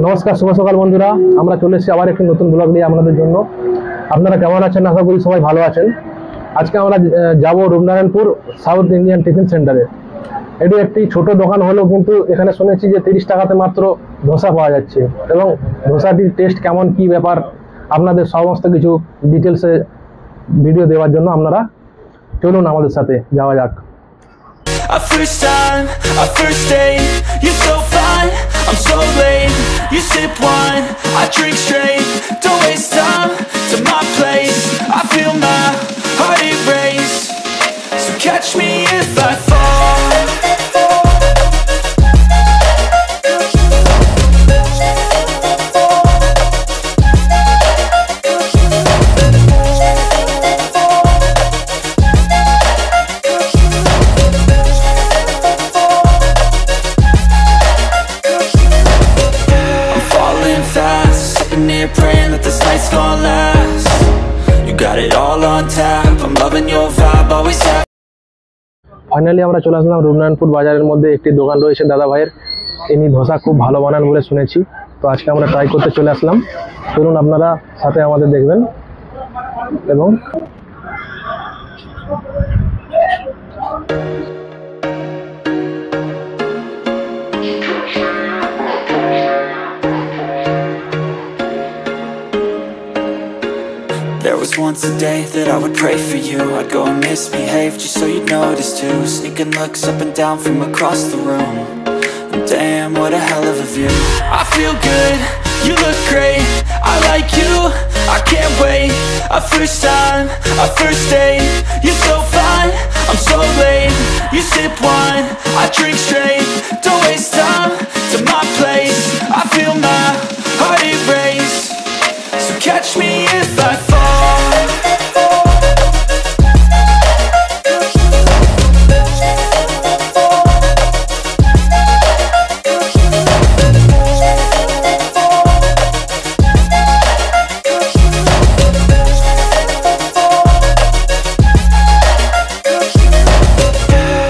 নমস্কার, শুভ সকাল বন্ধুরা। আমরা চলে এসেছি আবার একটি নতুন ব্লগ নিয়ে আপনাদের জন্য। আপনারা কেমন আছেন? আশা করি সবাই ভালো আছেন। আজকে আমরা যাব রূপনারায়ণপুর সাউথ ইন্ডিয়ান টিফিন সেন্টারে। এটি একটি ছোট দোকান হলেও কিন্তু এখানে শুনেছি যে 30 টাকাতে মাত্র ধোসা পাওয়া যাচ্ছে, এবং ধোসাটির টেস্ট কেমন, কি ব্যাপার, আপনাদের সমস্ত কিছু ডিটেলসে ভিডিও দেওয়ার জন্য আপনারা চলুন আমাদের সাথে যাওয়া যাক। Our first time, our first date. You're so fine, I'm so late. You sip wine, I drink straight. Don't waste time to my place. I feel my heart erase. So catch me if I fall. Praying that this night's gonna last. You got it all on tap. I'm loving your vibe, always have. Finally আমরা চলে আসলাম রূপনারায়ণপুর বাজারের মধ্যে। একটি দোকান রয়েছে দাদা ভাইয়ের, ইনি ধোসা খুব ভালো বানান বলে শুনেছি। তো আজকে আমরা ট্রাই করতে চলে আসলাম। চলুন আপনারা সাথে আমাদের দেখবেন। এবং There was once a day that I would pray for you. I'd go and misbehave just so you'd notice too. Sneaking looks up and down from across the room. And damn, what a hell of a view. I feel good, you look great. I like you, I can't wait. A first time, a first date. You're so fine, I'm so late. You sip wine, I drink straight. Don't waste time to my place. I feel my heart erase. So catch me if I fall.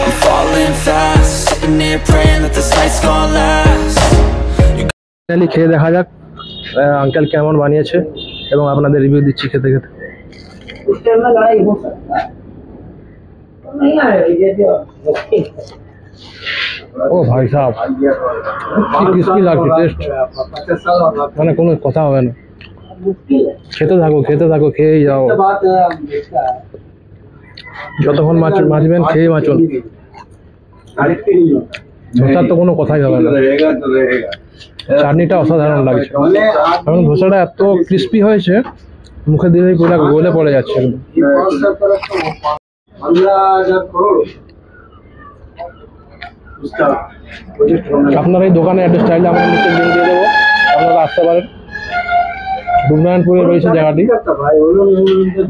I'm falling fast, sitting here praying that this night's gonna last. Finally খেয়ে দেখা যাক uncle কেমন বানিয়েছে, এবং আপনাদের review দিচ্ছি খেতে খেতে। ও ভাই সাহেব, কি ক্রিস্পি লাগছে, টেস্ট মানে কোনো কথা হবে না। খেতে থাকো খেতে থাকো, খেয়েই যাও। যতক্ষণ মাছবেন খেয়ে মাছুন, ধোসার তো কোনো কথাই হবে না। চাটনিটা অসাধারণ লাগছে, এবং ধোসাটা এত ক্রিস্পি হয়েছে, মুখে দিলেই পুরো গলে পড়ে যাচ্ছে একদম। আপনারা এই দোকানে অ্যাড্রেস চাইলে আমরা নিচে লিঙ্ক দিয়ে দেবো, আপনারা আসতে পারেন। রূপনারায়ণপুরে রয়েছে জায়গাটি,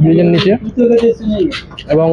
ব্রিজের নিচে। এবং